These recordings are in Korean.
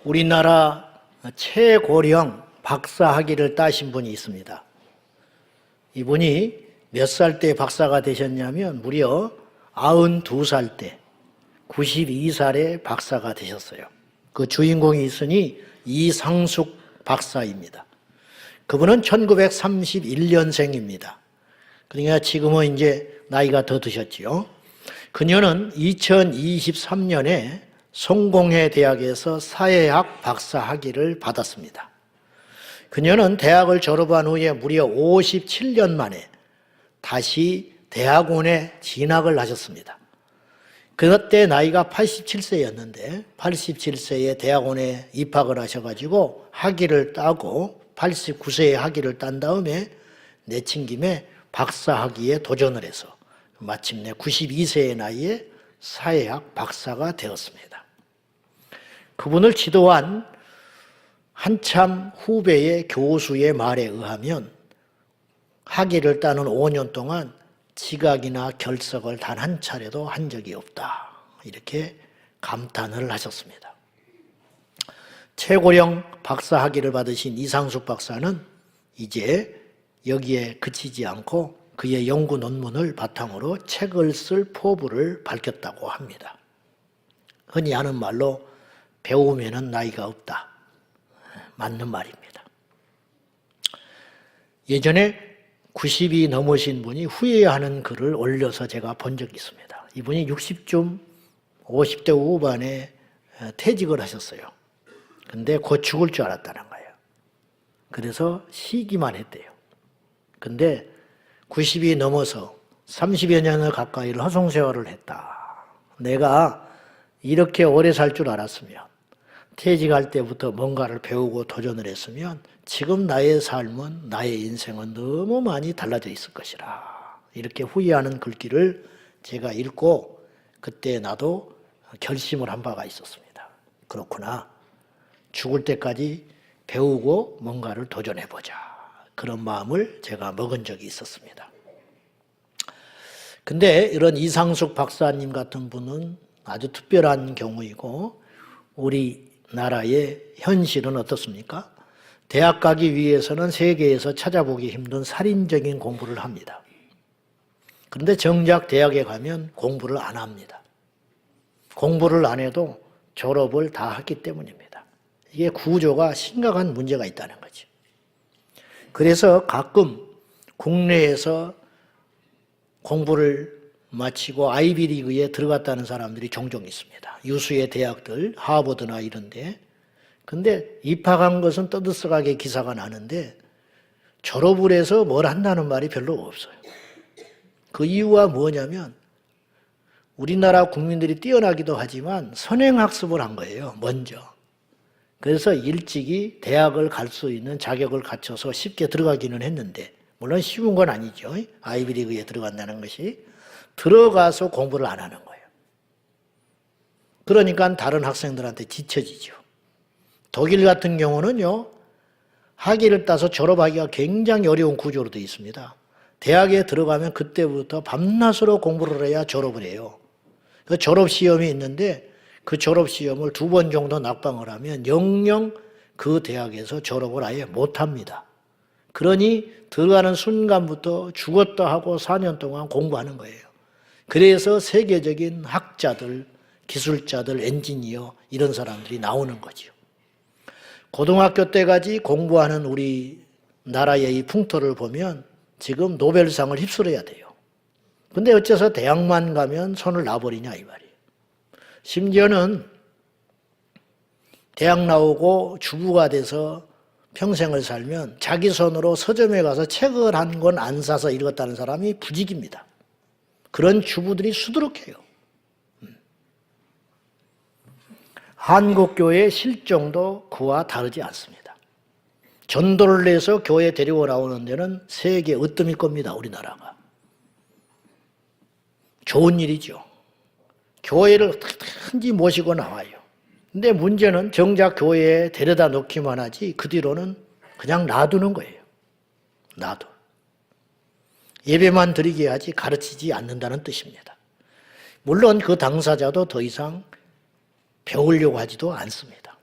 우리나라 최고령 박사학위를 따신 분이 있습니다. 이분이 몇 살 때 박사가 되셨냐면 무려 92살 때 92살에 박사가 되셨어요. 그 주인공이 있으니 이상숙 박사입니다. 그분은 1931년생입니다. 그러니까 지금은 이제 나이가 더 드셨지요. 그녀는 2023년에 성공회 대학에서 사회학 박사 학위를 받았습니다. 그녀는 대학을 졸업한 후에 무려 57년 만에 다시 대학원에 진학을 하셨습니다. 그때 나이가 87세였는데 87세에 대학원에 입학을 하셔가지고 학위를 따고 89세에 학위를 딴 다음에 내친김에 박사 학위에 도전을 해서 마침내 92세의 나이에 사회학 박사가 되었습니다. 그분을 지도한 한참 후배의 교수의 말에 의하면 학위를 따는 5년 동안 지각이나 결석을 단 한 차례도 한 적이 없다. 이렇게 감탄을 하셨습니다. 최고령 박사 학위를 받으신 이상숙 박사는 이제 여기에 그치지 않고 그의 연구 논문을 바탕으로 책을 쓸 포부를 밝혔다고 합니다. 흔히 하는 말로 배우면은 나이가 없다. 맞는 말입니다. 예전에 90이 넘으신 분이 후회하는 글을 올려서 제가 본 적이 있습니다. 이분이 60쯤 50대 후반에 퇴직을 하셨어요. 근데 곧 죽을 줄 알았다는 거예요. 그래서 쉬기만 했대요. 근데 90이 넘어서 30여 년을 가까이를 허송세월을 했다. 내가 이렇게 오래 살 줄 알았으면 퇴직할 때부터 뭔가를 배우고 도전을 했으면 지금 나의 삶은, 나의 인생은 너무 많이 달라져 있을 것이라. 이렇게 후회하는 글귀를 제가 읽고 그때 나도 결심을 한 바가 있었습니다. 그렇구나. 죽을 때까지 배우고 뭔가를 도전해보자. 그런 마음을 제가 먹은 적이 있었습니다. 근데 이런 이상숙 박사님 같은 분은 아주 특별한 경우이고 우리나라의 현실은 어떻습니까? 대학 가기 위해서는 세계에서 찾아보기 힘든 살인적인 공부를 합니다. 그런데 정작 대학에 가면 공부를 안 합니다. 공부를 안 해도 졸업을 다 했기 때문입니다. 이게 구조가 심각한 문제가 있다는 거죠. 그래서 가끔 국내에서 공부를 마치고 아이비리그에 들어갔다는 사람들이 종종 있습니다. 유수의 대학들, 하버드나 이런데. 근데 입학한 것은 떠들썩하게 기사가 나는데 졸업을 해서 뭘 한다는 말이 별로 없어요. 그 이유가 뭐냐면 우리나라 국민들이 뛰어나기도 하지만 선행학습을 한 거예요, 먼저. 그래서 일찍이 대학을 갈 수 있는 자격을 갖춰서 쉽게 들어가기는 했는데 물론 쉬운 건 아니죠. 아이비리그에 들어간다는 것이. 들어가서 공부를 안 하는 거예요. 그러니까 다른 학생들한테 뒤처지죠. 독일 같은 경우는요, 학위를 따서 졸업하기가 굉장히 어려운 구조로 되어 있습니다. 대학에 들어가면 그때부터 밤낮으로 공부를 해야 졸업을 해요. 그 졸업시험이 있는데 그 졸업시험을 2번 정도 낙방을 하면 영영 그 대학에서 졸업을 아예 못합니다. 그러니 들어가는 순간부터 죽었다 하고 4년 동안 공부하는 거예요. 그래서 세계적인 학자들, 기술자들, 엔지니어 이런 사람들이 나오는 거죠. 고등학교 때까지 공부하는 우리나라의 이 풍토를 보면 지금 노벨상을 휩쓸어야 돼요. 근데 어째서 대학만 가면 손을 놔버리냐 이 말이에요. 심지어는 대학 나오고 주부가 돼서 평생을 살면 자기 손으로 서점에 가서 책을 한 권 안 사서 읽었다는 사람이 부직입니다. 그런 주부들이 수두룩해요. 한국교회의 실정도 그와 다르지 않습니다. 전도를 내서 교회 데리고 나오는 데는 세계 으뜸일 겁니다, 우리나라가. 좋은 일이죠. 교회를 어떻게든지 모시고 나와요. 근데 문제는 정작 교회에 데려다 놓기만 하지 그 뒤로는 그냥 놔두는 거예요. 놔둬. 예배만 드리게 하지 가르치지 않는다는 뜻입니다. 물론 그 당사자도 더 이상 배우려고 하지도 않습니다.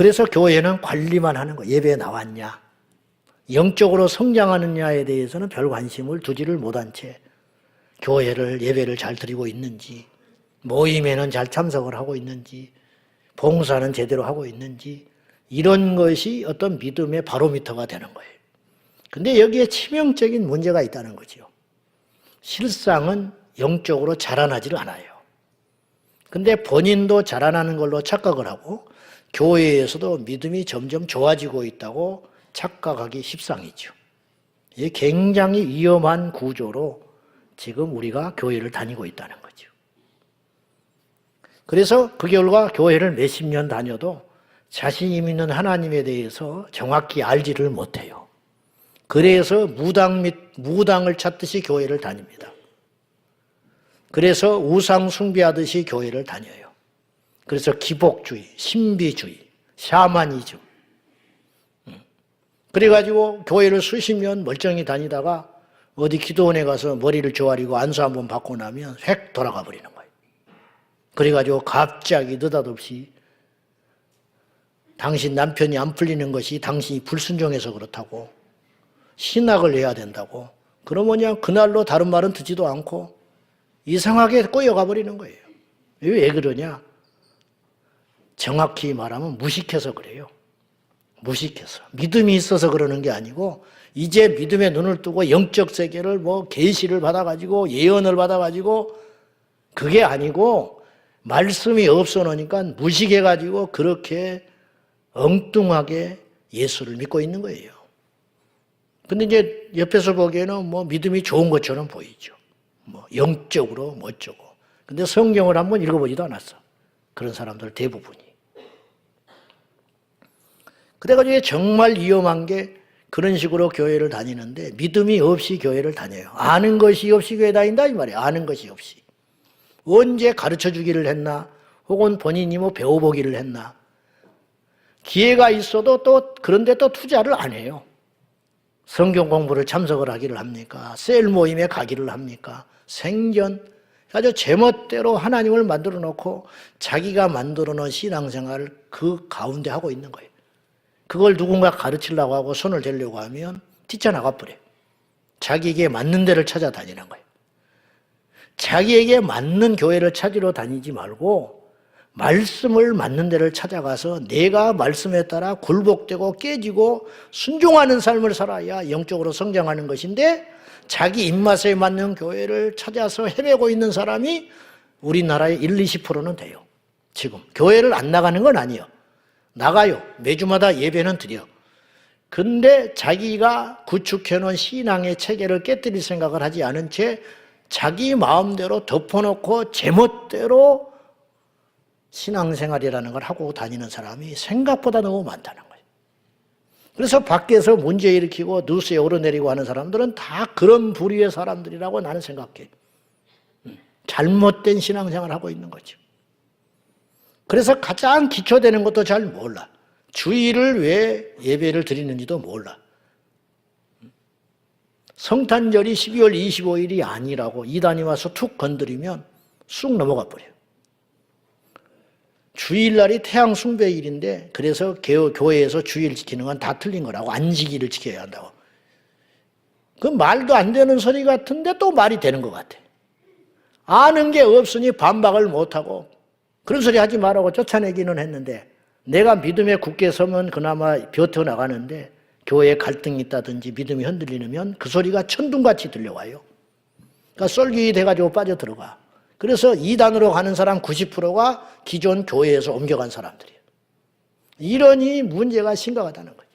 그래서 교회는 관리만 하는 거예요. 예배에 나왔냐, 영적으로 성장하느냐에 대해서는 별 관심을 두지를 못한 채 교회를, 예배를 잘 드리고 있는지, 모임에는 잘 참석을 하고 있는지, 봉사는 제대로 하고 있는지, 이런 것이 어떤 믿음의 바로미터가 되는 거예요. 근데 여기에 치명적인 문제가 있다는 거죠. 실상은 영적으로 자라나지를 않아요. 근데 본인도 자라나는 걸로 착각을 하고 교회에서도 믿음이 점점 좋아지고 있다고 착각하기 십상이죠. 이게 굉장히 위험한 구조로 지금 우리가 교회를 다니고 있다는 거죠. 그래서 그 결과 교회를 몇십 년 다녀도 자신이 믿는 하나님에 대해서 정확히 알지를 못해요. 그래서 무당을 찾듯이 교회를 다닙니다. 그래서 우상 숭배하듯이 교회를 다녀요. 그래서 기복주의, 신비주의, 샤머니즘. 그래가지고 교회를 수십 년 멀쩡히 다니다가 어디 기도원에 가서 머리를 조아리고 안수 한번 받고 나면 획 돌아가 버리는 거예요. 그래가지고 갑자기 느닷없이 당신 남편이 안 풀리는 것이 당신이 불순종해서 그렇다고, 신학을 해야 된다고, 그러면 그냥 그날로 다른 말은 듣지도 않고 이상하게 꼬여가 버리는 거예요. 왜 그러냐? 정확히 말하면 무식해서 그래요. 무식해서. 믿음이 있어서 그러는 게 아니고 이제 믿음의 눈을 뜨고 영적 세계를 계시를 받아가지고 예언을 받아가지고, 그게 아니고 말씀이 없어 놓으니까 무식해가지고 그렇게 엉뚱하게 예수를 믿고 있는 거예요. 근데 이제 옆에서 보기에는 믿음이 좋은 것처럼 보이죠. 영적으로 어쩌고. 근데 성경을 한번 읽어보지도 않았어. 그런 사람들 대부분이. 그래가지고 정말 위험한 게 그런 식으로 교회를 다니는데 믿음이 없이 교회를 다녀요. 아는 것이 없이 교회 다닌다 이 말이에요. 아는 것이 없이. 언제 가르쳐 주기를 했나? 혹은 본인이 배워보기를 했나? 기회가 있어도 또 그런데 또 투자를 안 해요. 성경 공부를 참석을 하기를 합니까? 셀 모임에 가기를 합니까? 생전 아주 제멋대로 하나님을 만들어 놓고 자기가 만들어 놓은 신앙생활을 그 가운데 하고 있는 거예요. 그걸 누군가 가르치려고 하고 손을 대려고 하면 뛰쳐나가 버려요. 자기에게 맞는 데를 찾아다니는 거예요. 자기에게 맞는 교회를 찾으러 다니지 말고 말씀을 맞는 데를 찾아가서 내가 말씀에 따라 굴복되고 깨지고 순종하는 삶을 살아야 영적으로 성장하는 것인데, 자기 입맛에 맞는 교회를 찾아서 헤매고 있는 사람이 우리나라의 1, 20%는 돼요. 지금 교회를 안 나가는 건 아니에요. 나가요. 매주마다 예배는 드려. 근데 자기가 구축해놓은 신앙의 체계를 깨뜨릴 생각을 하지 않은 채 자기 마음대로 덮어놓고 제멋대로 신앙생활이라는 걸 하고 다니는 사람이 생각보다 너무 많다는 거예요. 그래서 밖에서 문제 일으키고 뉴스에 오르내리고 하는 사람들은 다 그런 부류의 사람들이라고 나는 생각해. 잘못된 신앙생활을 하고 있는 거죠. 그래서 가장 기초되는 것도 잘 몰라. 주일을 왜 예배를 드리는지도 몰라. 성탄절이 12월 25일이 아니라고 이단이 와서 툭 건드리면 쑥 넘어가 버려요. 주일날이 태양 숭배일인데 그래서 교회에서 주일 지키는 건 다 틀린 거라고, 안식일을 지켜야 한다고. 그 말도 안 되는 소리 같은데 또 말이 되는 것 같아. 아는 게 없으니 반박을 못하고 그런 소리 하지 말라고 쫓아내기는 했는데, 내가 믿음에 굳게 서면 그나마 벼터 나가는데 교회에 갈등이 있다든지 믿음이 흔들리면 그 소리가 천둥같이 들려와요. 그러니까 쏠깃이 돼가지고 빠져들어가. 그래서 이단으로 가는 사람 90%가 기존 교회에서 옮겨간 사람들이에요. 이러니 문제가 심각하다는 거죠.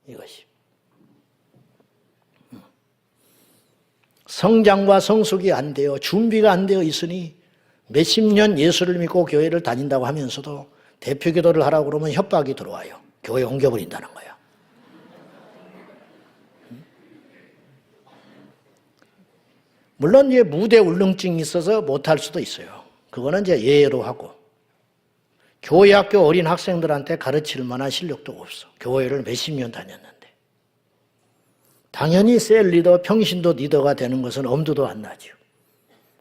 이것이. 성장과 성숙이 안 돼요. 준비가 안 되어 있으니 몇십 년 예수를 믿고 교회를 다닌다고 하면서도 대표 기도를 하라고 그러면 협박이 들어와요. 교회 옮겨버린다는 거야. 물론 이제 무대 울렁증이 있어서 못할 수도 있어요. 그거는 이제 예외로 하고. 교회 학교 어린 학생들한테 가르칠 만한 실력도 없어. 교회를 몇십 년 다녔는데. 당연히 셀 리더, 평신도 리더가 되는 것은 엄두도 안 나죠.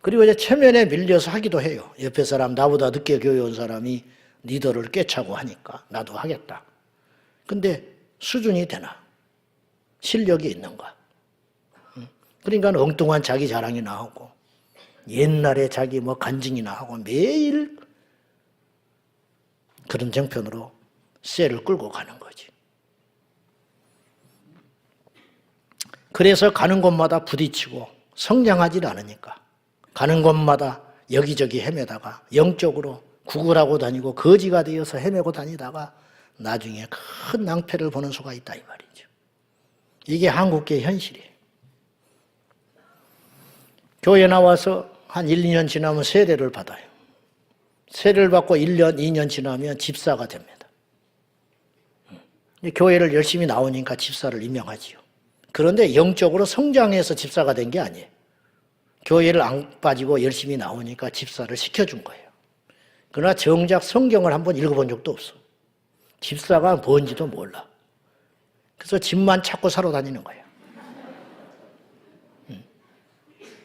그리고 이제 체면에 밀려서 하기도 해요. 옆에 사람, 나보다 늦게 교회 온 사람이 리더를 꿰차고 하니까 나도 하겠다. 근데 수준이 되나? 실력이 있는가? 그러니까 엉뚱한 자기 자랑이나 하고 옛날에 자기 뭐 간증이나 하고 매일 그런 정편으로 쇠를 끌고 가는 거지. 그래서 가는 곳마다 부딪히고 성장하지 않으니까 가는 곳마다 여기저기 헤매다가 영적으로 구걸하고 다니고 거지가 되어서 헤매고 다니다가 나중에 큰 낭패를 보는 수가 있다 이 말이죠. 이게 한국계의 현실이에요. 교회 나와서 한 1, 2년 지나면 세례를 받아요. 세례를 받고 1년, 2년 지나면 집사가 됩니다. 교회를 열심히 나오니까 집사를 임명하지요. 그런데 영적으로 성장해서 집사가 된 게 아니에요. 교회를 안 빠지고 열심히 나오니까 집사를 시켜준 거예요. 그러나 정작 성경을 한번 읽어본 적도 없어. 집사가 뭔지도 몰라. 그래서 집만 찾고 살아 다니는 거예요.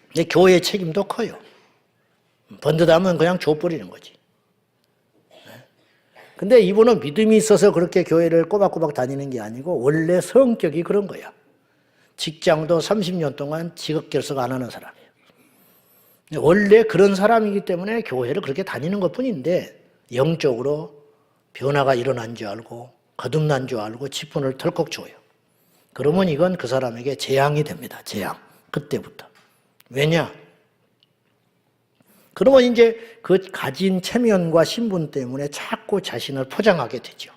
근데 교회의 책임도 커요. 번듯하면 그냥 줘버리는 거지. 근데 이분은 믿음이 있어서 그렇게 교회를 꼬박꼬박 다니는 게 아니고 원래 성격이 그런 거야. 직장도 30년 동안 직업 결석 안 하는 사람이에요. 원래 그런 사람이기 때문에 교회를 그렇게 다니는 것뿐인데 영적으로 변화가 일어난 줄 알고 거듭난 줄 알고 지분을 덜컥 줘요. 그러면 이건 그 사람에게 재앙이 됩니다. 재앙. 그때부터. 왜냐? 그러면 이제 그 가진 체면과 신분 때문에 자꾸 자신을 포장하게 되죠.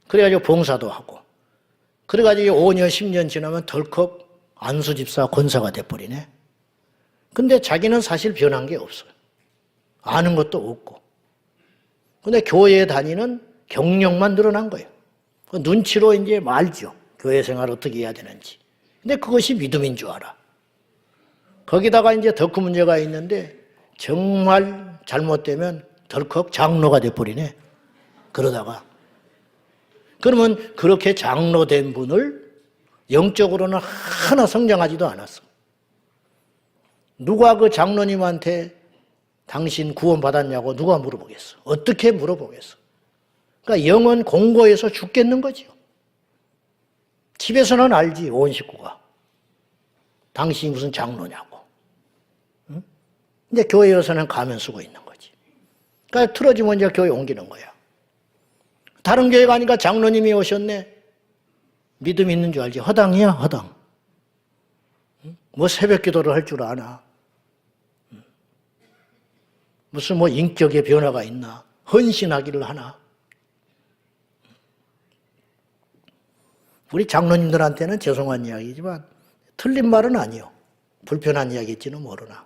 그래가지고 봉사도 하고 그래가지고 5년, 10년 지나면 덜컥 안수집사 권사가 돼버리네. 근데 자기는 사실 변한 게 없어요. 아는 것도 없고. 근데 교회에 다니는 경력만 늘어난 거예요. 그 눈치로 이제 알죠. 교회 생활 어떻게 해야 되는지. 근데 그것이 믿음인 줄 알아. 거기다가 이제 더 큰 문제가 있는데 정말 잘못되면 덜컥 장로가 돼버리네. 그러다가. 그러면 그렇게 장로된 분을 영적으로는 하나 성장하지도 않았어. 누가 그 장로님한테 당신 구원받았냐고 누가 물어보겠어? 어떻게 물어보겠어? 그러니까 영은 공고해서 죽겠는 거죠. 집에서는 알지, 온 식구가. 당신이 무슨 장로냐고. 응? 근데 교회에서는 가면 쓰고 있는 거지. 그러니까 틀어지면 이제 교회 옮기는 거야. 다른 교회 가니까 장로님이 오셨네. 믿음 있는 줄 알지. 허당이야, 허당. 뭐 새벽 기도를 할 줄 아나. 무슨 뭐 인격의 변화가 있나. 헌신하기를 하나. 우리 장로님들한테는 죄송한 이야기지만 틀린 말은 아니요. 불편한 이야기일지는 모르나.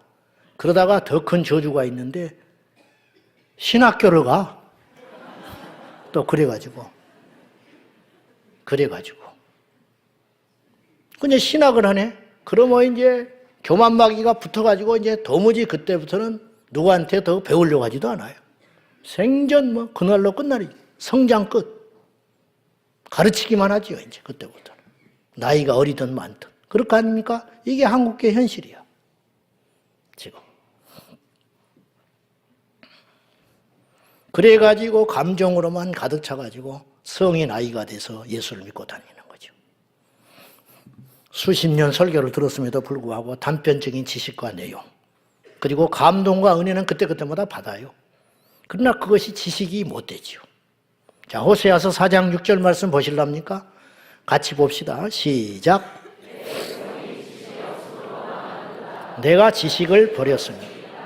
그러다가 더 큰 저주가 있는데 신학교를 가. 또 그래가지고. 근데 신학을 하네. 그러면 이제 교만마귀가 붙어가지고 이제 도무지 그때부터는 누구한테 더 배우려고 하지도 않아요. 생전 뭐 그날로 끝나리. 성장 끝. 가르치기만 하지요, 이제 그때부터는. 나이가 어리든 많든. 그렇게 아닙니까? 이게 한국의 현실이야. 지금. 그래가지고 감정으로만 가득 차가지고 성인 아이가 돼서 예수를 믿고 다니는 거죠. 수십 년 설교를 들었음에도 불구하고 단편적인 지식과 내용, 그리고 감동과 은혜는 그때그때마다 받아요. 그러나 그것이 지식이 못 되지요. 자, 호세아서 4장 6절 말씀 보실랍니까? 같이 봅시다. 시작. 내가 지식을 버렸으니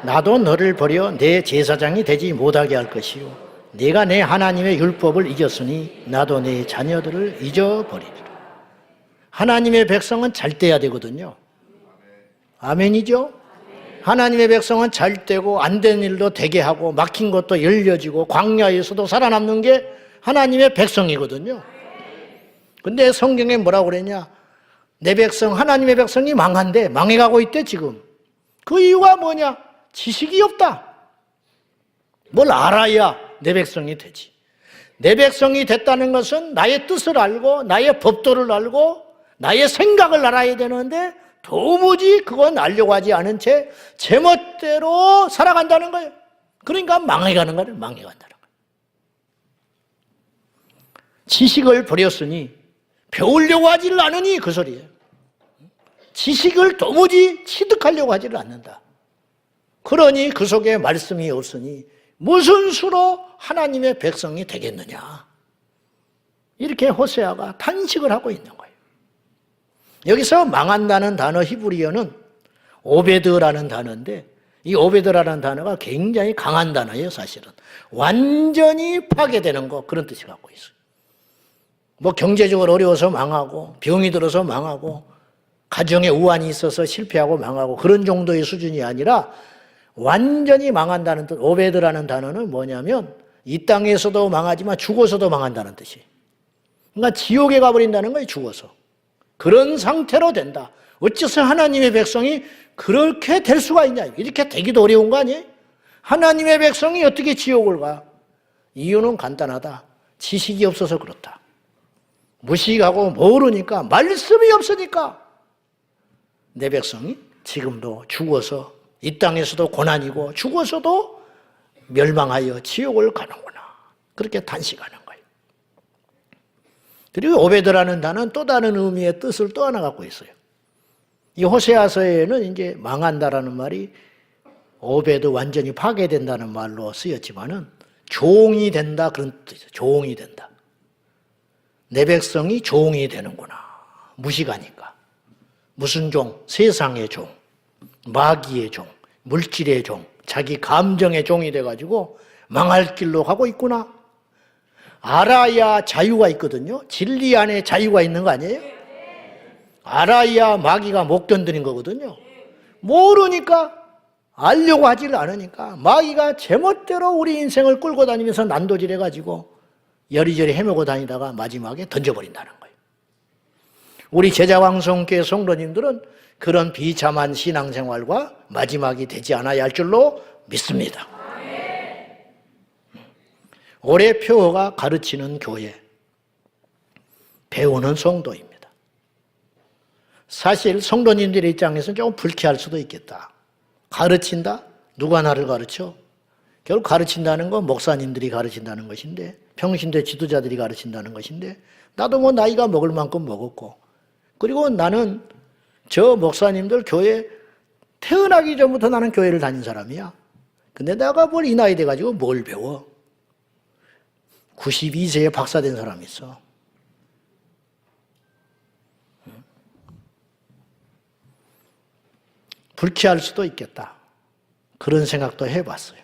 나도 너를 버려 내 제사장이 되지 못하게 할 것이요 내가 내 하나님의 율법을 잊었으니 나도 내 자녀들을 잊어버리리라. 하나님의 백성은 잘 돼야 되거든요. 아멘이죠? 하나님의 백성은 잘 되고 안 된 일도 되게 하고 막힌 것도 열려지고 광야에서도 살아남는 게 하나님의 백성이거든요. 근데 성경에 뭐라고 그랬냐? 내 백성, 하나님의 백성이 망한데 망해가고 있대 지금. 그 이유가 뭐냐? 지식이 없다. 뭘 알아야 내 백성이 되지. 내 백성이 됐다는 것은 나의 뜻을 알고 나의 법도를 알고 나의 생각을 알아야 되는데 도무지 그건 알려고 하지 않은 채 제멋대로 살아간다는 거예요. 그러니까 망해가는 거예요. 망해간다는 거예요. 지식을 버렸으니 배우려고 하지를 않으니 그 소리예요. 지식을 도무지 취득하려고 하지를 않는다. 그러니 그 속에 말씀이 없으니 무슨 수로 하나님의 백성이 되겠느냐. 이렇게 호세아가 탄식을 하고 있는 거예요. 여기서 망한다는 단어 히브리어는 오베드라는 단어인데 이 오베드라는 단어가 굉장히 강한 단어예요. 사실은 완전히 파괴되는 거 그런 뜻이 갖고 있어요. 뭐 경제적으로 어려워서 망하고 병이 들어서 망하고 가정에 우환이 있어서 실패하고 망하고 그런 정도의 수준이 아니라 완전히 망한다는 뜻. 오베드라는 단어는 뭐냐면 이 땅에서도 망하지만 죽어서도 망한다는 뜻이에요. 그러니까 지옥에 가버린다는 거예요. 죽어서. 그런 상태로 된다. 어째서 하나님의 백성이 그렇게 될 수가 있냐. 이렇게 되기도 어려운 거 아니에요? 하나님의 백성이 어떻게 지옥을 가? 이유는 간단하다. 지식이 없어서 그렇다. 무식하고 모르니까 말씀이 없으니까 내 백성이 지금도 죽어서 이 땅에서도 고난이고 죽어서도 멸망하여 지옥을 가는구나. 그렇게 단식하는 거예요. 그리고 오베드라는 단어는 또 다른 의미의 뜻을 또 하나 갖고 있어요. 이 호세아서에는 이제 망한다라는 말이 오베드 완전히 파괴된다는 말로 쓰였지만은 종이 된다 그런 뜻이죠. 종이 된다. 내 백성이 종이 되는구나. 무식하니까. 무슨 종? 세상의 종, 마귀의 종, 물질의 종, 자기 감정의 종이 돼가지고 망할 길로 가고 있구나. 알아야 자유가 있거든요. 진리 안에 자유가 있는 거 아니에요? 알아야 마귀가 못 견디는 거거든요. 모르니까 알려고 하지를 않으니까 마귀가 제멋대로 우리 인생을 끌고 다니면서 난도질 해가지고 여리저리 헤매고 다니다가 마지막에 던져버린다는 거예요. 우리 제자왕성교회 성도님들은 그런 비참한 신앙생활과 마지막이 되지 않아야 할 줄로 믿습니다. 올해 표어가 가르치는 교회, 배우는 성도입니다. 사실 성도님들의 입장에서는 조금 불쾌할 수도 있겠다. 가르친다? 누가 나를 가르쳐? 결국 가르친다는 건 목사님들이 가르친다는 것인데 평신도 지도자들이 가르친다는 것인데 나도 뭐 나이가 먹을 만큼 먹었고 그리고 나는 저 목사님들 교회 태어나기 전부터 나는 교회를 다닌 사람이야. 근데 내가 뭘 이 나이 돼가지고 뭘 배워? 92세에 박사 된 사람이 있어. 불쾌할 수도 있겠다. 그런 생각도 해봤어요.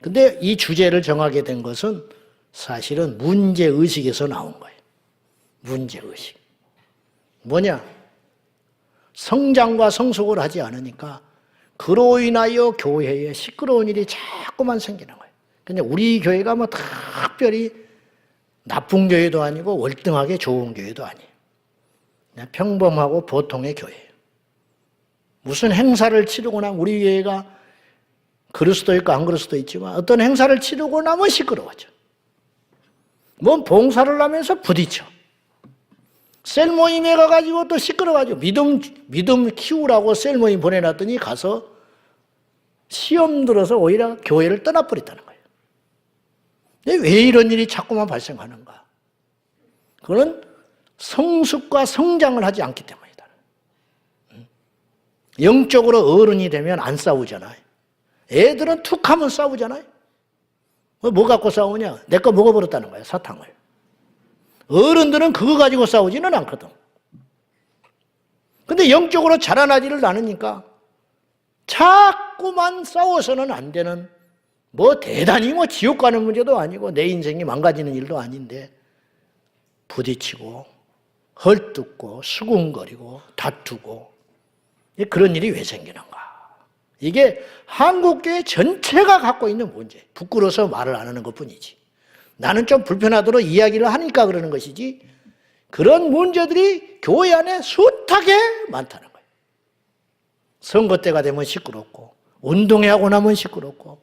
근데 이 주제를 정하게 된 것은 사실은 문제의식에서 나온 거예요. 문제의식. 뭐냐? 성장과 성숙을 하지 않으니까 그로 인하여 교회에 시끄러운 일이 자꾸만 생기는 거예요. 근데 우리 교회가 뭐 특별히 나쁜 교회도 아니고 월등하게 좋은 교회도 아니에요. 그냥 평범하고 보통의 교회예요. 무슨 행사를 치르고 나면 우리 교회가 그럴 수도 있고 안 그럴 수도 있지만 어떤 행사를 치르고 나면 시끄러워져. 뭔 봉사를 하면서 부딪혀. 셀 모임에 가가지고 또 시끄러워가지고 믿음 키우라고 셀 모임 보내놨더니 가서 시험 들어서 오히려 교회를 떠나버렸다는 거예요. 왜 이런 일이 자꾸만 발생하는가? 그건 성숙과 성장을 하지 않기 때문이다. 영적으로 어른이 되면 안 싸우잖아요. 애들은 툭 하면 싸우잖아요. 뭐 갖고 싸우냐? 내 거 먹어버렸다는 거예요, 사탕을. 어른들은 그거 가지고 싸우지는 않거든. 근데 영적으로 자라나지를 않으니까 자꾸만 싸워서는 안 되는 뭐 대단히 뭐 지옥 가는 문제도 아니고 내 인생이 망가지는 일도 아닌데 부딪히고 헐뜯고 수군거리고 다투고 그런 일이 왜 생기는가? 이게 한국교회 전체가 갖고 있는 문제. 부끄러워서 말을 안 하는 것뿐이지. 나는 좀 불편하도록 이야기를 하니까 그러는 것이지 그런 문제들이 교회 안에 숱하게 많다는 거예요. 선거 때가 되면 시끄럽고 운동회 하고 나면 시끄럽고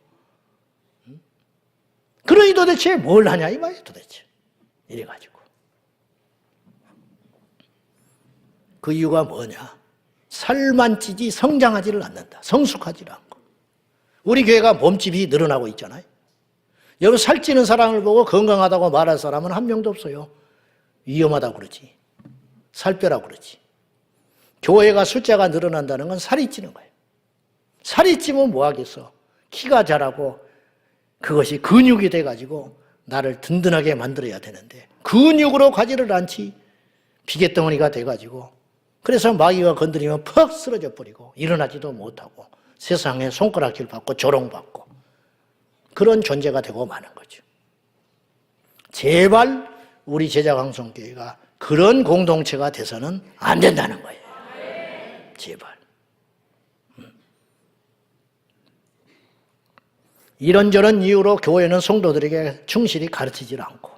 그러니 도대체 뭘 하냐 이 말이에요. 도대체 이래가지고 그 이유가 뭐냐? 살만 찌지 성장하지를 않는다. 성숙하지를 않고 우리 교회가 몸집이 늘어나고 있잖아요. 여기 살찌는 사람을 보고 건강하다고 말할 사람은 한 명도 없어요. 위험하다고 그러지. 살 빼라고 그러지. 교회가 숫자가 늘어난다는 건 살이 찌는 거예요. 살이 찌면 뭐 하겠어? 키가 자라고 그것이 근육이 돼가지고 나를 든든하게 만들어야 되는데 근육으로 가지를 않지 비계덩어리가 돼가지고 그래서 마귀가 건드리면 퍽 쓰러져 버리고 일어나지도 못하고 세상에 손가락질 받고 조롱받고 그런 존재가 되고 마는 거죠. 제발 우리 제자강성교회가 그런 공동체가 돼서는 안 된다는 거예요. 제발. 이런저런 이유로 교회는 성도들에게 충실히 가르치질 않고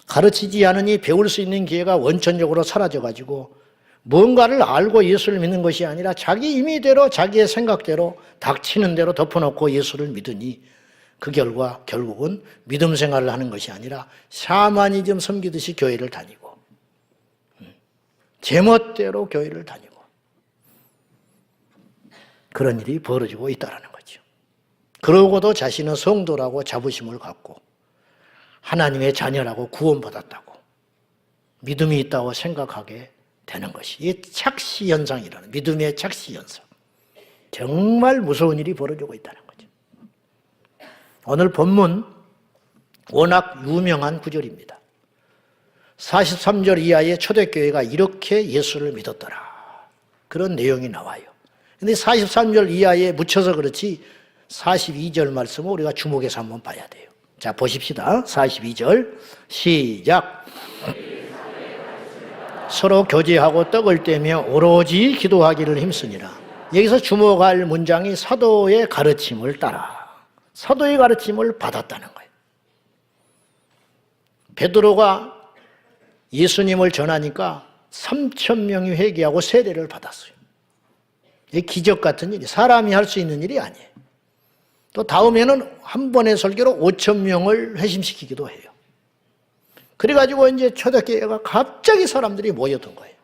가르치지 않으니 배울 수 있는 기회가 원천적으로 사라져가지고 뭔가를 알고 예수를 믿는 것이 아니라 자기 임의대로 자기의 생각대로 닥치는 대로 덮어놓고 예수를 믿으니 그 결과 결국은 믿음 생활을 하는 것이 아니라 샤머니즘 섬기듯이 교회를 다니고 제멋대로 교회를 다니고 그런 일이 벌어지고 있다는 거죠. 그러고도 자신은 성도라고 자부심을 갖고 하나님의 자녀라고 구원받았다고 믿음이 있다고 생각하게 되는 것이 이 착시현상이라는 믿음의 착시현상. 정말 무서운 일이 벌어지고 있다는 거죠. 오늘 본문 워낙 유명한 구절입니다. 43절 이하의 초대교회가 이렇게 예수를 믿었더라. 그런 내용이 나와요. 그런데 43절 이하에 묻혀서 그렇지 42절 말씀을 우리가 주목해서 한번 봐야 돼요. 자, 보십시다. 42절 시작. 서로 교제하고 떡을 떼며 오로지 기도하기를 힘쓰니라. 여기서 주목할 문장이 사도의 가르침을 따라 사도의 가르침을 받았다는 거예요. 베드로가 예수님을 전하니까 3,000명이 회개하고 세례를 받았어요. 이게 기적 같은 일이 사람이 할 수 있는 일이 아니에요. 또 다음에는 한 번의 설교로 5,000명을 회심시키기도 해요. 그래가지고 이제 초대교회가 갑자기 사람들이 모여든 거예요.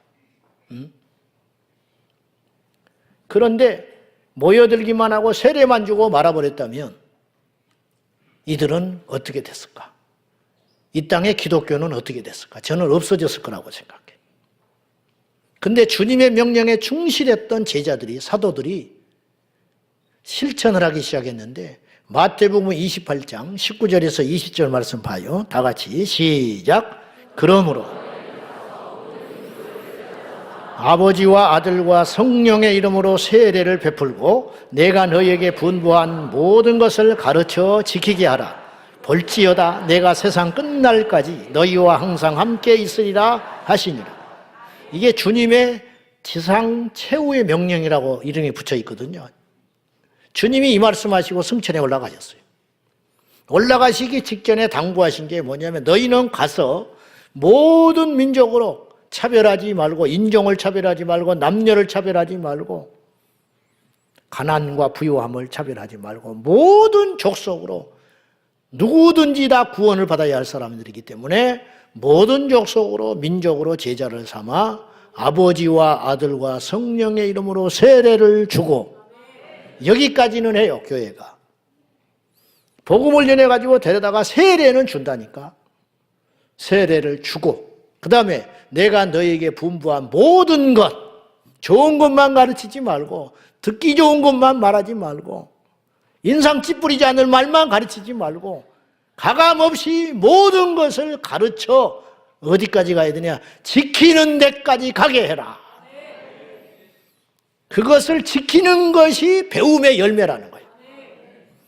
그런데 모여들기만 하고 세례만 주고 말아버렸다면 이들은 어떻게 됐을까? 이 땅의 기독교는 어떻게 됐을까? 저는 없어졌을 거라고 생각해요. 근데 주님의 명령에 충실했던 제자들이, 사도들이 실천을 하기 시작했는데 마태복음 28장 19절에서 20절 말씀 봐요. 다 같이 시작. 그러므로 아버지와 아들과 성령의 이름으로 세례를 베풀고 내가 너희에게 분부한 모든 것을 가르쳐 지키게 하라. 볼지어다 내가 세상 끝날까지 너희와 항상 함께 있으리라 하시니라. 이게 주님의 지상 최후의 명령이라고 이름이 붙여 있거든요. 주님이 이 말씀하시고 승천에 올라가셨어요. 올라가시기 직전에 당부하신 게 뭐냐면 너희는 가서 모든 민족으로 차별하지 말고 인종을 차별하지 말고 남녀를 차별하지 말고 가난과 부유함을 차별하지 말고 모든 족속으로 누구든지 다 구원을 받아야 할 사람들이기 때문에 모든 족속으로 민족으로 제자를 삼아 아버지와 아들과 성령의 이름으로 세례를 주고 여기까지는 해요. 교회가 복음을 전해가지고 데려다가 세례는 준다니까 세례를 주고 그 다음에 내가 너에게 분부한 모든 것 좋은 것만 가르치지 말고 듣기 좋은 것만 말하지 말고 인상 찌푸리지 않을 말만 가르치지 말고 가감없이 모든 것을 가르쳐 어디까지 가야 되냐? 지키는 데까지 가게 해라. 그것을 지키는 것이 배움의 열매라는 거예요.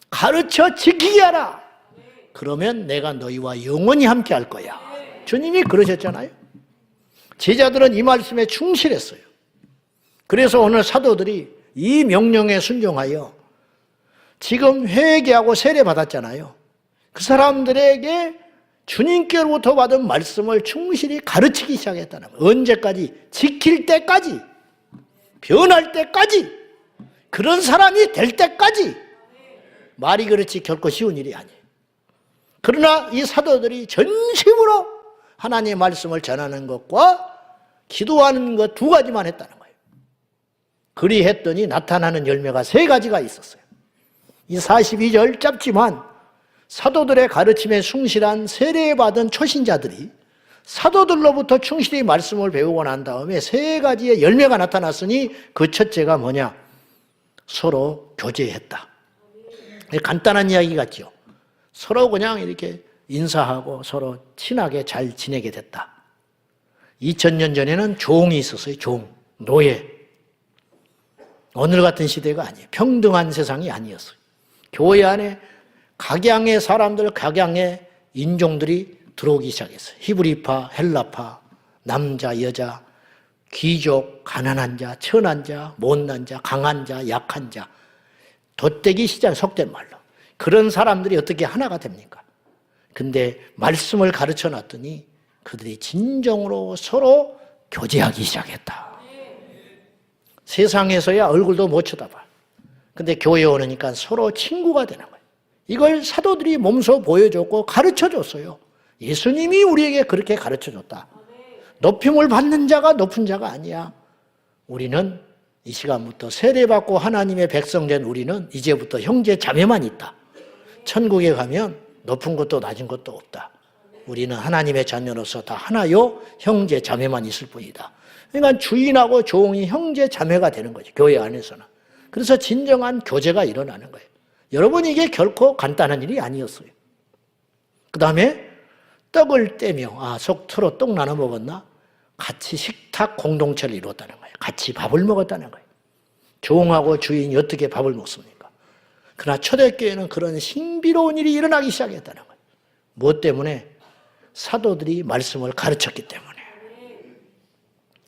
가르쳐 지키게 하라. 그러면 내가 너희와 영원히 함께 할 거야. 주님이 그러셨잖아요. 제자들은 이 말씀에 충실했어요. 그래서 오늘 사도들이 이 명령에 순종하여 지금 회개하고 세례 받았잖아요. 그 사람들에게 주님께로부터 받은 말씀을 충실히 가르치기 시작했다는 거예요. 언제까지? 지킬 때까지, 변할 때까지, 그런 사람이 될 때까지. 말이 그렇지 결코 쉬운 일이 아니에요. 그러나 이 사도들이 전심으로 하나님의 말씀을 전하는 것과 기도하는 것 두 가지만 했다는 거예요. 그리 했더니 나타나는 열매가 세 가지가 있었어요. 이 42절 짧지만 사도들의 가르침에 충실한 세례받은 초신자들이 사도들로부터 충실히 말씀을 배우고 난 다음에 세 가지의 열매가 나타났으니 그 첫째가 뭐냐? 서로 교제했다. 간단한 이야기 같죠. 서로 그냥 이렇게 인사하고 서로 친하게 잘 지내게 됐다. 2000년 전에는 종이 있었어요. 종, 노예. 오늘 같은 시대가 아니에요. 평등한 세상이 아니었어요. 교회 안에 각양의 사람들, 각양의 인종들이 들어오기 시작했어요. 히브리파, 헬라파, 남자, 여자, 귀족, 가난한 자, 천한 자, 못난 자, 강한 자, 약한 자. 덧대기 시장 속된 말로. 그런 사람들이 어떻게 하나가 됩니까? 근데 말씀을 가르쳐 놨더니 그들이 진정으로 서로 교제하기 시작했다. 세상에서야 얼굴도 못 쳐다봐. 근데 교회에 오니까 서로 친구가 되는 거예요. 이걸 사도들이 몸소 보여줬고 가르쳐줬어요. 예수님이 우리에게 그렇게 가르쳐줬다. 높임을 받는 자가 높은 자가 아니야. 우리는 이 시간부터 세례받고 하나님의 백성 된 우리는 이제부터 형제 자매만 있다. 천국에 가면 높은 것도 낮은 것도 없다. 우리는 하나님의 자녀로서 다 하나요 형제 자매만 있을 뿐이다. 그러니까 주인하고 종이 형제 자매가 되는 거죠. 교회 안에서는. 그래서 진정한 교제가 일어나는 거예요. 여러분 이게 결코 간단한 일이 아니었어요. 그 다음에 떡을 떼며 속으로 떡 나눠 먹었나? 같이 식탁 공동체를 이루었다는 거예요. 같이 밥을 먹었다는 거예요. 종하고 주인이 어떻게 밥을 먹습니까? 그러나 초대교회는 그런 신비로운 일이 일어나기 시작했다는 거예요. 무엇 때문에? 사도들이 말씀을 가르쳤기 때문에.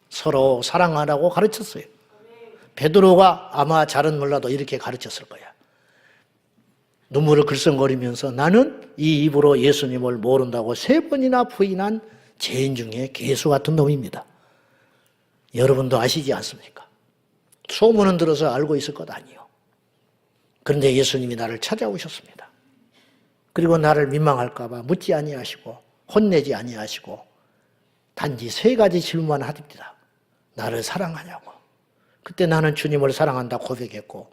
서로 사랑하라고 가르쳤어요. 베드로가 아마 잘은 몰라도 이렇게 가르쳤을 거야. 눈물을 글썽거리면서 나는 이 입으로 예수님을 모른다고 3번이나 부인한 죄인 중에 개수 같은 놈입니다. 여러분도 아시지 않습니까? 소문은 들어서 알고 있을 것 아니요. 그런데 예수님이 나를 찾아오셨습니다. 그리고 나를 민망할까 봐 묻지 아니하시고 혼내지 아니하시고 단지 3가지 질문만 하십니다. 나를 사랑하냐고. 그때 나는 주님을 사랑한다 고백했고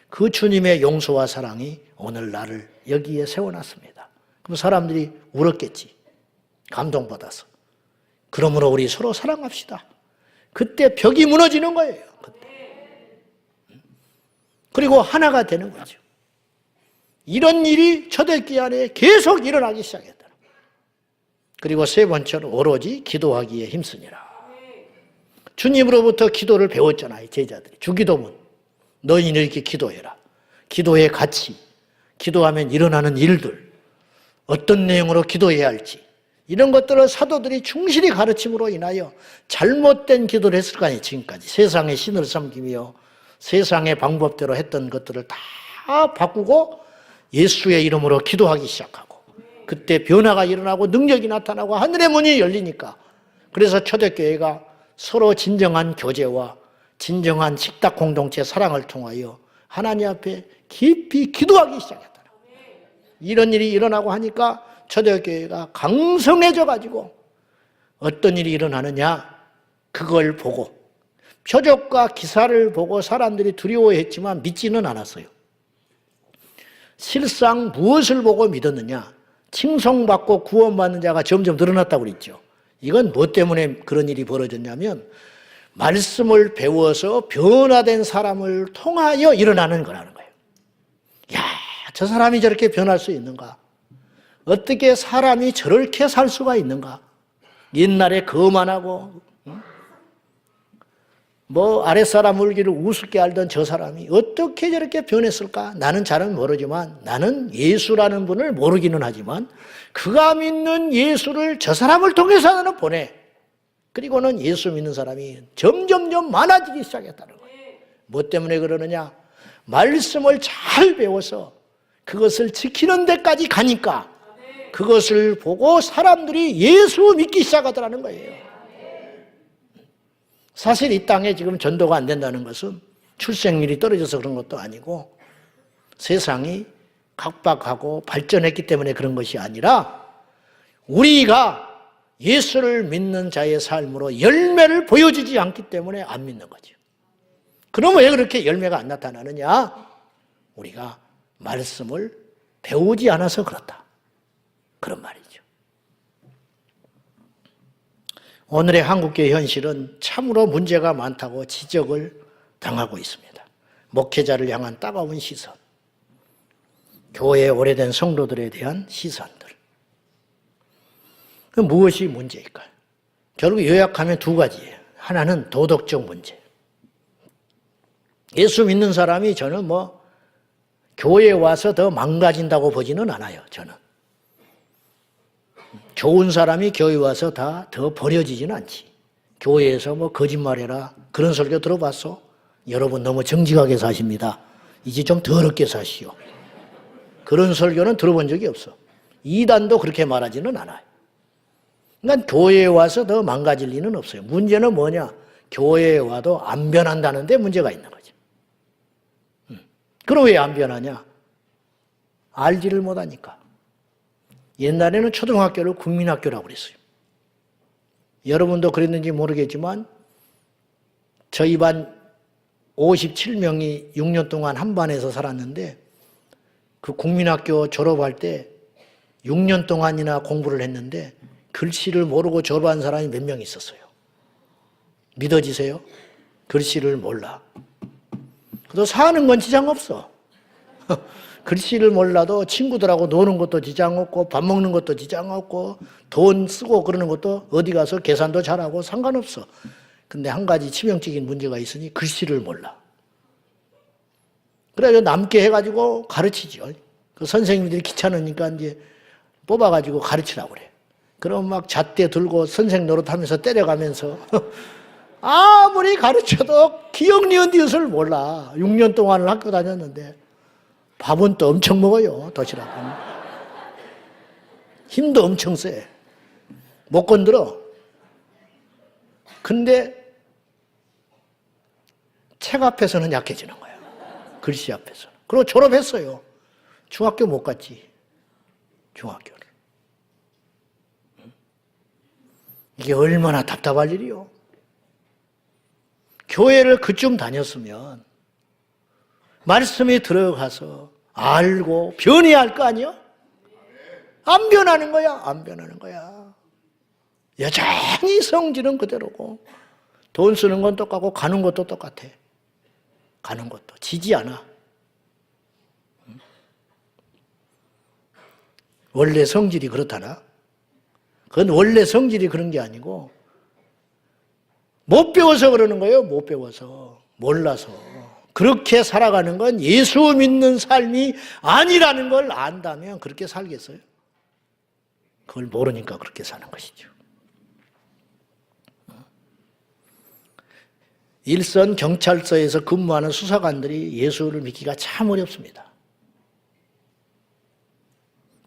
그 주님의 용서와 사랑이 오늘 나를 여기에 세워놨습니다. 그럼 사람들이 울었겠지. 감동받아서. 그러므로 우리 서로 사랑합시다. 그때 벽이 무너지는 거예요. 그때. 그리고 하나가 되는 거죠. 이런 일이 초대교회 안에 계속 일어나기 시작했다. 그리고 3번째로 오로지 기도하기에 힘쓰니라. 주님으로부터 기도를 배웠잖아요. 제자들이. 주기도문. 너희는 이렇게 기도해라. 기도의 가치, 기도하면 일어나는 일들, 어떤 내용으로 기도해야 할지 이런 것들을 사도들이 충실히 가르침으로 인하여 잘못된 기도를 했을 거 아니에요. 지금까지 세상의 신을 섬기며 세상의 방법대로 했던 것들을 다 바꾸고 예수의 이름으로 기도하기 시작하고 그때 변화가 일어나고 능력이 나타나고 하늘의 문이 열리니까 그래서 초대교회가 서로 진정한 교제와 진정한 식탁 공동체 사랑을 통하여 하나님 앞에 깊이 기도하기 시작했다. 이런 일이 일어나고 하니까 초대교회가 강성해져 가지고 어떤 일이 일어나느냐 그걸 보고 표적과 기사를 보고 사람들이 두려워했지만 믿지는 않았어요. 실상 무엇을 보고 믿었느냐? 칭송받고 구원받는 자가 점점 늘어났다고 그랬죠. 이건 뭐 때문에 그런 일이 벌어졌냐면 말씀을 배워서 변화된 사람을 통하여 일어나는 거라는 거예요. 야, 저 사람이 저렇게 변할 수 있는가? 어떻게 사람이 저렇게 살 수가 있는가? 옛날에 거만하고 아랫사람 울기를 우습게 알던 저 사람이 어떻게 저렇게 변했을까? 나는 잘은 모르지만 나는 예수라는 분을 모르기는 하지만 그가 믿는 예수를 저 사람을 통해서 나는 보내. 그리고는 예수 믿는 사람이 점점점 많아지기 시작했다는 거예요. 뭐 때문에 그러느냐? 말씀을 잘 배워서 그것을 지키는 데까지 가니까 그것을 보고 사람들이 예수 믿기 시작하더라는 거예요. 사실 이 땅에 지금 전도가 안 된다는 것은 출생률이 떨어져서 그런 것도 아니고 세상이 각박하고 발전했기 때문에 그런 것이 아니라 우리가 예수를 믿는 자의 삶으로 열매를 보여주지 않기 때문에 안 믿는 거죠. 그러면 왜 그렇게 열매가 안 나타나느냐? 우리가 말씀을 배우지 않아서 그렇다. 그런 말이죠. 오늘의 한국교회 현실은 참으로 문제가 많다고 지적을 당하고 있습니다. 목회자를 향한 따가운 시선, 교회의 오래된 성도들에 대한 시선들. 그 무엇이 문제일까요? 결국 요약하면 두 가지예요. 하나는 도덕적 문제. 예수 믿는 사람이 저는 교회에 와서 더 망가진다고 보지는 않아요. 저는. 좋은 사람이 교회에 와서 다 더 버려지지는 않지. 교회에서 거짓말해라 그런 설교 들어봤어? 여러분 너무 정직하게 사십니다. 이제 좀 더럽게 사시오. 그런 설교는 들어본 적이 없어. 이단도 그렇게 말하지는 않아요. 그러니까 교회에 와서 더 망가질 리는 없어요. 문제는 뭐냐? 교회에 와도 안 변한다는 데 문제가 있는 거죠. 그럼 왜 안 변하냐? 알지를 못하니까. 옛날에는 초등학교를 국민학교라고 그랬어요. 여러분도 그랬는지 모르겠지만 저희 반 57명이 6년 동안 한 반에서 살았는데 그 국민학교 졸업할 때 6년 동안이나 공부를 했는데 글씨를 모르고 졸업한 사람이 몇 명 있었어요. 믿어지세요? 글씨를 몰라. 그래도 사는 건 지장 없어. 글씨를 몰라도 친구들하고 노는 것도 지장 없고 밥 먹는 것도 지장 없고 돈 쓰고 그러는 것도 어디 가서 계산도 잘하고 상관없어. 근데 한 가지 치명적인 문제가 있으니 글씨를 몰라. 그래서 남게 해가지고 가르치죠. 그 선생님들이 귀찮으니까 이제 뽑아가지고 가르치라고 그래. 그럼 막 잣대 들고 선생 노릇하면서 때려가면서 아무리 가르쳐도 기억 니은 디귿을 몰라. 6년 동안을 학교 다녔는데 밥은 또 엄청 먹어요. 도시락은. 힘도 엄청 세. 못 건드려. 근데 책 앞에서는 약해지는 거야. 글씨 앞에서는. 그리고 졸업했어요. 중학교 못 갔지. 중학교를. 이게 얼마나 답답할 일이요. 교회를 그쯤 다녔으면 말씀에 들어가서 알고 변해야 할 거 아니요? 안 변하는 거야. 안 변하는 거야. 여전히 성질은 그대로고 돈 쓰는 건 똑같고 가는 것도 똑같아. 가는 것도 지지 않아. 원래 성질이 그렇다나? 그건 원래 성질이 그런 게 아니고 못 배워서 그러는 거예요. 못 배워서. 몰라서. 그렇게 살아가는 건 예수 믿는 삶이 아니라는 걸 안다면 그렇게 살겠어요? 그걸 모르니까 그렇게 사는 것이죠. 일선 경찰서에서 근무하는 수사관들이 예수를 믿기가 참 어렵습니다.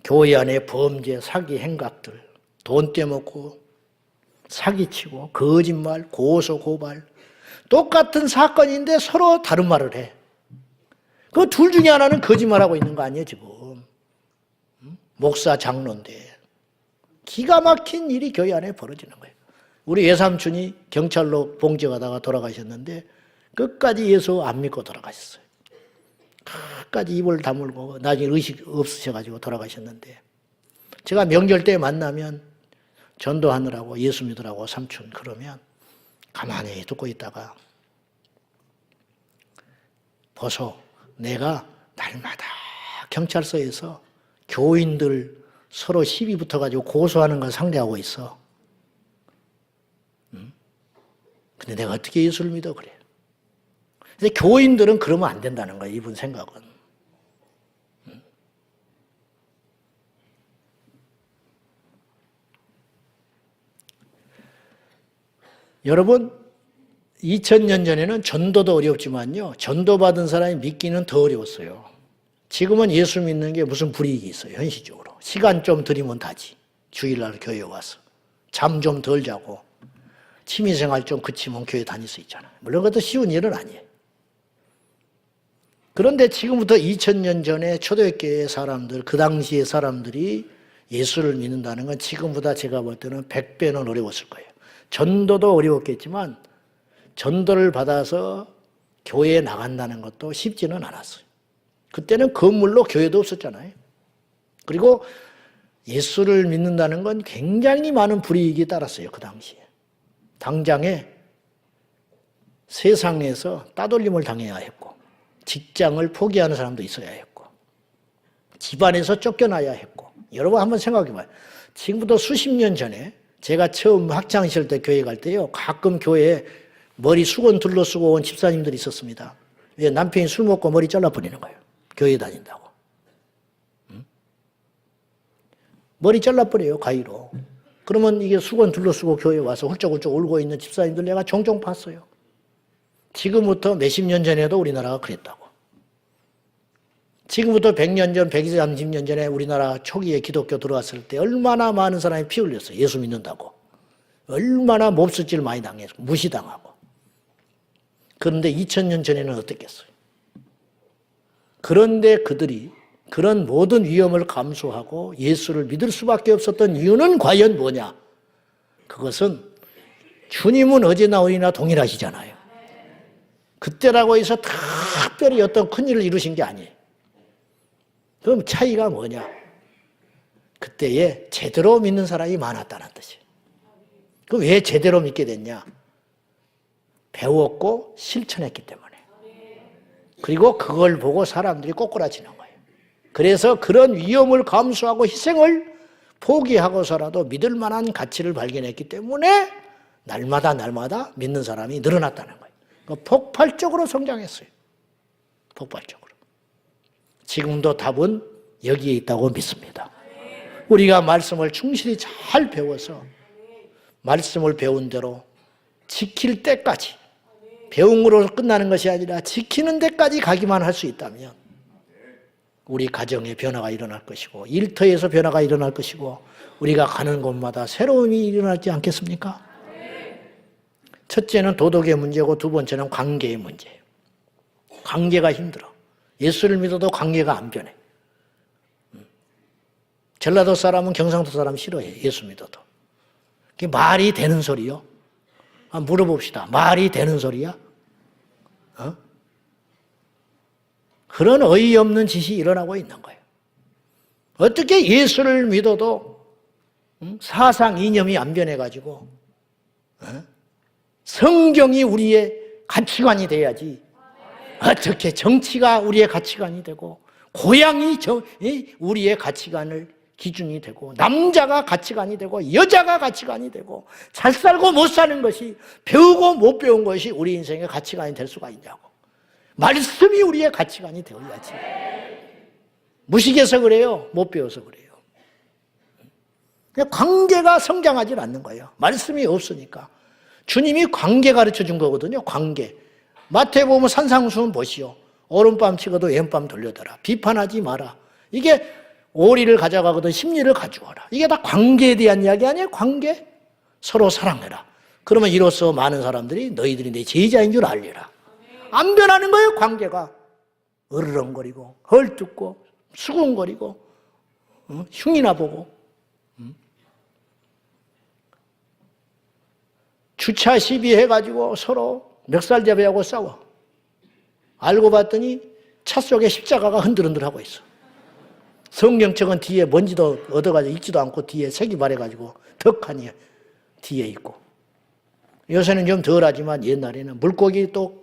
교회 안에 범죄, 사기 행각들, 돈 떼먹고 사기치고 거짓말, 고소, 고발 똑같은 사건인데 서로 다른 말을 해. 그 둘 중에 하나는 거짓말하고 있는 거 아니에요 지금. 목사 장로인데 기가 막힌 일이 교회 안에 벌어지는 거예요. 우리 외삼촌이 경찰로 봉직하다가 돌아가셨는데 끝까지 예수 안 믿고 돌아가셨어요. 끝까지 입을 다물고 나중에 의식 없으셔가지고 돌아가셨는데 제가 명절 때 만나면 전도하느라고 예수 믿으라고 삼촌 그러면 가만히 듣고 있다가 보소 내가 날마다 경찰서에서 교인들 서로 시비 붙어가지고 고소하는 걸 상대하고 있어. 근데 내가 어떻게 예수를 믿어 그래. 근데 교인들은 그러면 안 된다는 거예요. 이분 생각은. 여러분 2000년 전에는 전도도 어렵지만요. 전도받은 사람이 믿기는 더 어려웠어요. 지금은 예수 믿는 게 무슨 불이익이 있어요. 현실적으로. 시간 좀 들이면 다지. 주일날 교회에 와서. 잠 좀 덜 자고. 취미생활 좀 그치면 교회 다닐 수 있잖아요. 물론 그것도 쉬운 일은 아니에요. 그런데 지금부터 2000년 전에 초대교회 사람들, 그 당시의 사람들이 예수를 믿는다는 건 지금보다 제가 볼 때는 100배는 어려웠을 거예요. 전도도 어려웠겠지만 전도를 받아서 교회에 나간다는 것도 쉽지는 않았어요. 그때는 건물로 교회도 없었잖아요. 그리고 예수를 믿는다는 건 굉장히 많은 불이익이 따랐어요. 그 당시에. 당장에 세상에서 따돌림을 당해야 했고, 직장을 포기하는 사람도 있어야 했고, 집안에서 쫓겨나야 했고. 여러분 한번 생각해 봐요. 지금부터 수십 년 전에 제가 처음 학창시절 때 교회 갈 때요, 가끔 교회에 머리 수건 둘러쓰고 온 집사님들이 있었습니다. 왜? 남편이 술 먹고 머리 잘라버리는 거예요. 교회 다닌다고. 머리 잘라버려요, 가위로. 그러면 이게 수건 둘러쓰고 교회에 와서 훌쩍훌쩍 울고 있는 집사님들 내가 종종 봤어요. 지금부터 몇십 년 전에도 우리나라가 그랬다고. 지금부터 100년 전, 130년 전에 우리나라 초기에 기독교 들어왔을 때 얼마나 많은 사람이 피 흘렸어요. 예수 믿는다고. 얼마나 몹쓸질 많이 당해서 무시당하고. 그런데 2000년 전에는 어땠겠어요? 그런데 그들이 그런 모든 위험을 감수하고 예수를 믿을 수밖에 없었던 이유는 과연 뭐냐? 그것은 주님은 어제나 오늘이나 동일하시잖아요. 그때라고 해서 특별히 어떤 큰일을 이루신 게 아니에요. 그럼 차이가 뭐냐? 그때에 제대로 믿는 사람이 많았다는 뜻이에요. 그럼 왜 제대로 믿게 됐냐? 배웠고 실천했기 때문에. 그리고 그걸 보고 사람들이 꼬꾸라지는 거예요. 그래서 그런 위험을 감수하고 희생을 포기하고서라도 믿을 만한 가치를 발견했기 때문에 날마다 믿는 사람이 늘어났다는 거예요. 폭발적으로 성장했어요. 폭발적으로. 지금도 답은 여기에 있다고 믿습니다. 우리가 말씀을 충실히 잘 배워서 말씀을 배운 대로 지킬 때까지, 배운 거로 끝나는 것이 아니라 지키는 데까지 가기만 할 수 있다면 우리 가정에 변화가 일어날 것이고 일터에서 변화가 일어날 것이고 우리가 가는 곳마다 새로움이 일어나지 않겠습니까? 첫째는 도덕의 문제고 두 번째는 관계의 문제예요. 관계가 힘들어. 예수를 믿어도 관계가 안 변해. 전라도 사람은 경상도 사람 싫어해. 예수 믿어도. 그게 말이 되는 소리요? 물어봅시다. 말이 되는 소리야? 그런 어이없는 짓이 일어나고 있는 거예요. 어떻게 예수를 믿어도 사상 이념이 안 변해가지고 성경이 우리의 가치관이 돼야지. 어떻게 정치가 우리의 가치관이 되고 고향이 우리의 가치관을 기준이 되고 남자가 가치관이 되고 여자가 가치관이 되고 잘 살고 못 사는 것이 배우고 못 배운 것이 우리 인생의 가치관이 될 수가 있냐고. 말씀이 우리의 가치관이 되어야지. 무식해서 그래요? 못 배워서 그래요. 관계가 성장하지 않는 거예요. 말씀이 없으니까. 주님이 관계 가르쳐 준 거거든요. 관계. 마태복음 산상수훈 보시오. 오른밤 치고도 왼밤 돌려더라. 비판하지 마라. 이게 오리를 가져가거든 심리를 가져와라. 이게 다 관계에 대한 이야기 아니에요? 관계? 서로 사랑해라. 그러면 이로써 많은 사람들이 너희들이 내 제자인 줄 알리라. 안 변하는 거예요. 관계가. 으르렁거리고 헐뜯고 수군거리고 흉이나 보고 주차 시비해가지고 서로 멱살잡이하고 싸워. 알고 봤더니 차 속에 십자가가 흔들흔들하고 있어. 성경책은 뒤에 먼지도 얻어가지고 읽지도 않고 뒤에 색이 바래가지고 덕하니 뒤에 있고. 요새는 좀 덜하지만 옛날에는 물고기 또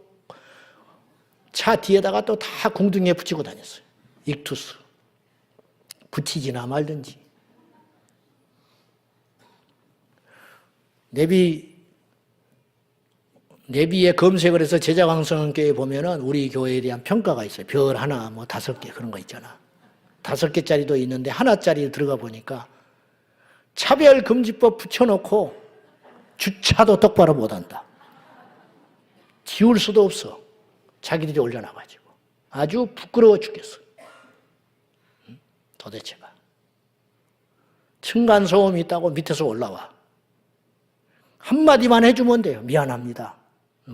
차 뒤에다가 또 다 궁둥이에 붙이고 다녔어요. 익투스. 붙이지나 말든지. 내비에 검색을 해서 제자광성교회 보면은 우리 교회에 대한 평가가 있어요. 별 하나, 5개 그런 거 있잖아. 5개짜리도 있는데 하나짜리 들어가 보니까 차별금지법 붙여놓고 주차도 똑바로 못한다. 지울 수도 없어. 자기들이 올려놔가지고. 아주 부끄러워 죽겠어. 도대체가. 층간소음이 있다고 밑에서 올라와. 한마디만 해주면 돼요. 미안합니다.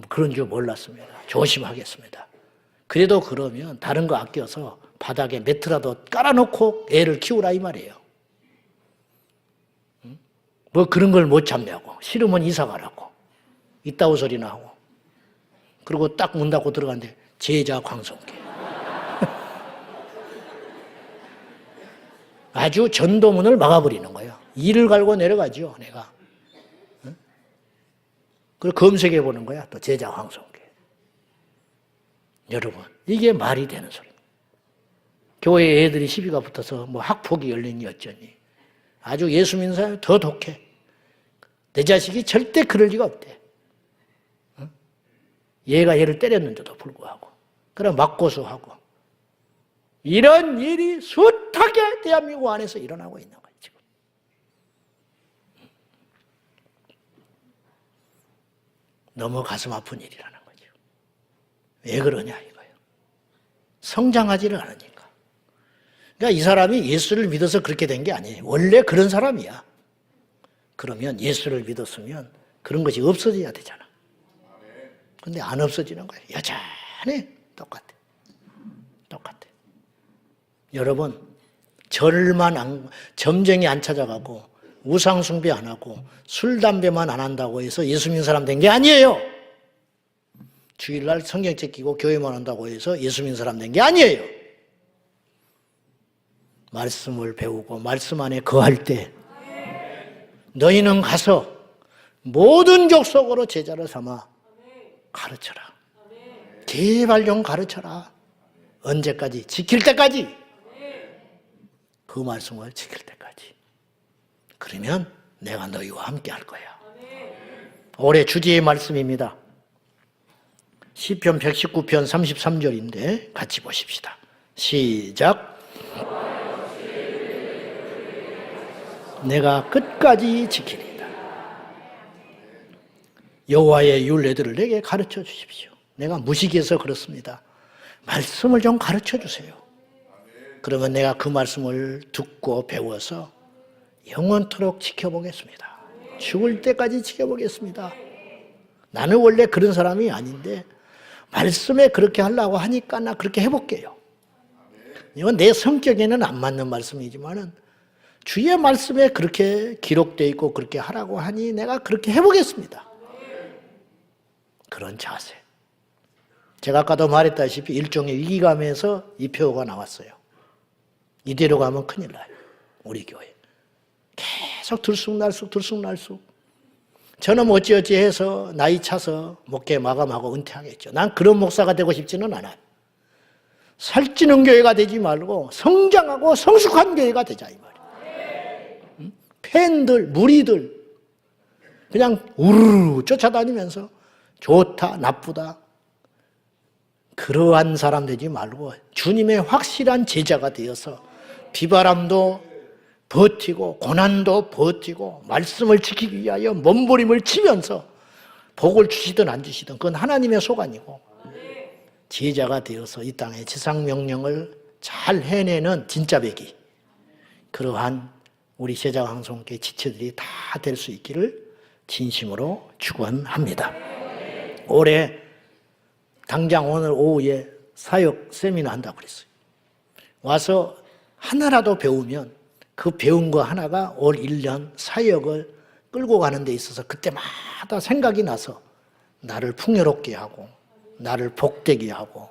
그런 줄 몰랐습니다. 조심하겠습니다. 그래도 그러면 다른 거 아껴서 바닥에 매트라도 깔아놓고 애를 키우라 이 말이에요. 뭐 그런 걸 못 참냐고. 싫으면 이사 가라고. 이따오 소리나 하고. 그리고 딱 문 닫고 들어갔는데 제자 광성교회. 아주 전도문을 막아버리는 거예요. 이를 갈고 내려가죠, 내가. 응? 그리고 검색해 보는 거야, 또 제자 황송계. 여러분, 이게 말이 되는 소리입니다. 교회 애들이 시비가 붙어서 뭐 학폭이 열리니 어쩌니. 아주 예수 믿는 사람이 더 독해. 내 자식이 절대 그럴 리가 없대. 응? 얘가 얘를 때렸는데도 불구하고. 그럼 맞고소하고. 이런 일이 숱하게 대한민국 안에서 일어나고 있는 거예요, 지금. 너무 가슴 아픈 일이라는 거죠. 왜 그러냐 이거예요. 성장하지를 않으니까. 그러니까 이 사람이 예수를 믿어서 그렇게 된 게 아니에요. 원래 그런 사람이야. 그러면 예수를 믿었으면 그런 것이 없어져야 되잖아. 근데 안 없어지는 거예요. 여전히 똑같아. 똑같아. 여러분, 점쟁이 안 찾아가고 우상 숭배 안 하고 술, 담배만 안 한다고 해서 예수 믿는 사람 된 게 아니에요. 주일날 성경책 끼고 교회만 한다고 해서 예수 믿는 사람 된 게 아니에요. 말씀을 배우고 말씀 안에 거할 때 너희는 가서 모든 족속으로 제자를 삼아 가르쳐라. 제발 좀 가르쳐라. 언제까지? 지킬 때까지. 그 말씀을 지킬 때까지. 그러면 내가 너희와 함께 할 거야. 올해 주제의 말씀입니다. 시편 119편 33절인데 같이 보십시다. 시작. 내가 끝까지 지키리이다. 여호와의 율례들을 내게 가르쳐 주십시오. 내가 무식해서 그렇습니다. 말씀을 좀 가르쳐 주세요. 그러면 내가 그 말씀을 듣고 배워서 영원토록 지켜보겠습니다. 죽을 때까지 지켜보겠습니다. 나는 원래 그런 사람이 아닌데 말씀에 그렇게 하려고 하니까 나 그렇게 해볼게요. 이건 내 성격에는 안 맞는 말씀이지만은 주의 말씀에 그렇게 기록되어 있고 그렇게 하라고 하니 내가 그렇게 해보겠습니다. 그런 자세. 제가 아까도 말했다시피 일종의 위기감에서 이 표가 나왔어요. 이대로 가면 큰일 나요. 우리 교회. 계속 들쑥날쑥. 저는 어찌어찌 해서 나이 차서 목회 마감하고 은퇴하겠죠. 난 그런 목사가 되고 싶지는 않아요. 살찌는 교회가 되지 말고 성장하고 성숙한 교회가 되자 이 말이에요. 팬들, 무리들 그냥 우르르 쫓아다니면서 좋다, 나쁘다 그러한 사람 되지 말고 주님의 확실한 제자가 되어서 비바람도 버티고 고난도 버티고 말씀을 지키기 위하여 몸부림을 치면서 복을 주시든 안 주시든 그건 하나님의 소관이고 제자가 되어서 이 땅의 지상명령을 잘 해내는 진짜 배기 그러한 우리 제자강성교회 지체들이 다 될 수 있기를 진심으로 축원합니다. 올해 당장 오늘 오후에 사역 세미나 한다고 그랬어요. 와서 하나라도 배우면 그 배운 거 하나가 올 1년 사역을 끌고 가는 데 있어서 그때마다 생각이 나서 나를 풍요롭게 하고 나를 복되게 하고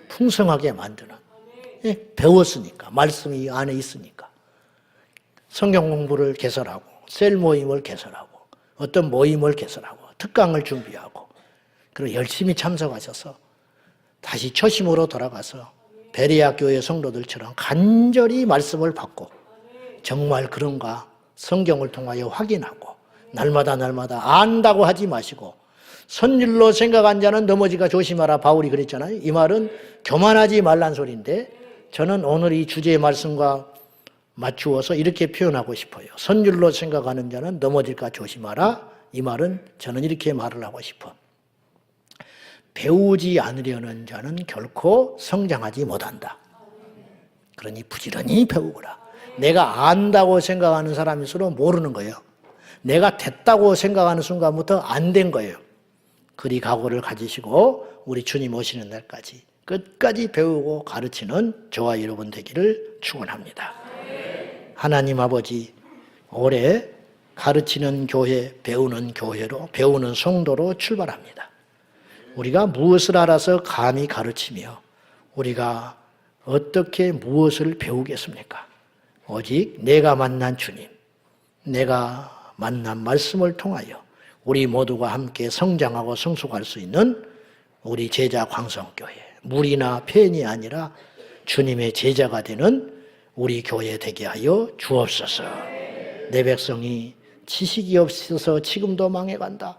풍성하게 만드는 배웠으니까 말씀이 안에 있으니까 성경 공부를 개설하고 셀 모임을 개설하고 어떤 모임을 개설하고 특강을 준비하고 그리고 열심히 참석하셔서 다시 초심으로 돌아가서 베레아 교회 성도들처럼 간절히 말씀을 받고 정말 그런가 성경을 통하여 확인하고 날마다 안다고 하지 마시고 선율로 생각한 자는 넘어지가 조심하라 바울이 그랬잖아요. 이 말은 교만하지 말란 소리인데 저는 오늘 이 주제의 말씀과 맞추어서 이렇게 표현하고 싶어요. 선율로 생각하는 자는 넘어질까 조심하라. 이 말은 저는 이렇게 말을 하고 싶어. 배우지 않으려는 자는 결코 성장하지 못한다. 그러니 부지런히 배우거라. 내가 안다고 생각하는 사람일수록 모르는 거예요. 내가 됐다고 생각하는 순간부터 안 된 거예요. 그리 각오를 가지시고 우리 주님 오시는 날까지 끝까지 배우고 가르치는 저와 여러분 되기를 축원합니다. 하나님 아버지 올해 가르치는 교회, 배우는 교회로 배우는 성도로 출발합니다. 우리가 무엇을 알아서 감히 가르치며 우리가 어떻게 무엇을 배우겠습니까? 오직 내가 만난 주님, 내가 만난 말씀을 통하여 우리 모두가 함께 성장하고 성숙할 수 있는 우리 제자 광성교회, 물이나 팬이 아니라 주님의 제자가 되는 우리 교회 되게 하여 주옵소서. 내 백성이 지식이 없어서 지금도 망해간다.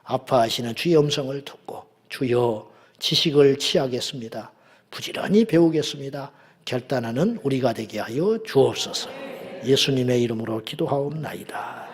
아파하시는 주의 음성을 듣고 주여 지식을 취하겠습니다. 부지런히 배우겠습니다. 결단하는 우리가 되게 하여 주옵소서. 예수님의 이름으로 기도하옵나이다.